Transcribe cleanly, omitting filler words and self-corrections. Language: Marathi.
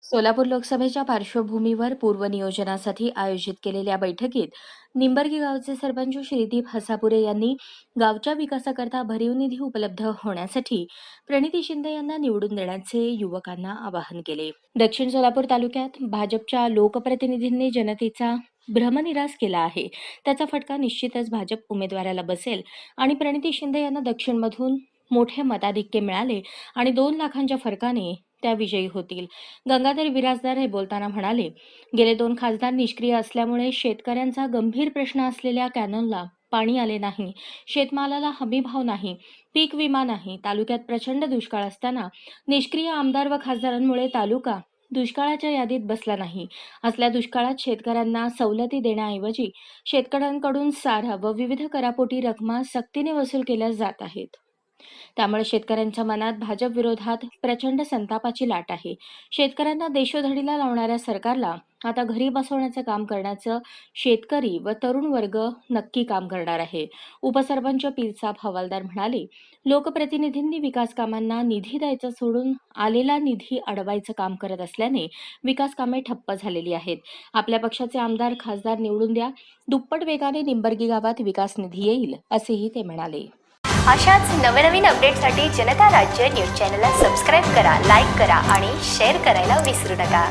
सोलापूर लोकसभेच्या पार्श्वभूमीवर पूर्वनियोजनासाठी आयोजित केलेल्या बैठकीत निंबर्गी गावचे सरपंच श्रीदीप हसापुरे यांनी गावच्या विकासाकरता भरीव निधी उपलब्ध होण्यासाठी प्रणिती शिंदे यांना निवडून देण्याचे युवकांना आवाहन केले। दक्षिण सोलापूर तालुक्यात भाजपच्या लोकप्रतिनिधींनी जनतेचा भ्रमनिरास केला आहे। त्याचा फटका निश्चितच भाजप उमेदवाराला बसेल आणि प्रणिती शिंदे यांना दक्षिणमधून मोठे मताधिक्य मिळाले आणि 2 लाखांच्या फरकाने त्या विजयी होतील। गंगाधर बिराजदार हे बोलताना म्हणाले, गेले 2 खासदार निष्क्रिय असल्यामुळे शेतकऱ्यांचा गंभीर प्रश्न असलेल्या कॅनलला पाणी आले नाही, शेतमालाला हमीभाव नाही, पीक विमा नाही। तालुक्यात प्रचंड दुष्काळ असताना निष्क्रिय आमदार व खासदारांमुळे तालुका दुष्काळाच्या यादीत बसला नाही। असल्या दुष्काळात शेतकऱ्यांना सवलती देण्याऐवजी शेतकऱ्यांकडून सारा व विविध करापोटी रकमा सक्तीने वसूल केल्या जात आहेत। त्यामुळे शेतकऱ्यांच्या मनात भाजप विरोधात प्रचंड संतापाची लाट आहे। शेतकऱ्यांना देशोधडीला लावणाऱ्या सरकारला आता घरी बसवण्याचं काम करण्याचं शेतकरी व तरुण वर्ग नक्की काम करणार आहे। उपसरपंच पीरसाब हवालदार म्हणाले, लोकप्रतिनिधींनी विकास कामांना निधी द्यायचा सोडून आलेला निधी अडवायचं काम करत असल्याने विकास कामे ठप्प झालेली आहेत। आपल्या पक्षाचे आमदार खासदार निवडून द्या, दुप्पट वेगाने निंबर्गी गावात विकास निधी येईल असेही ते म्हणाले। अशाच नवनवीन अपडेटसाठी जनता राज्य न्यूज चॅनलला सबस्क्राईब करा, लाईक करा आणि शेअर करायला विसरू नका।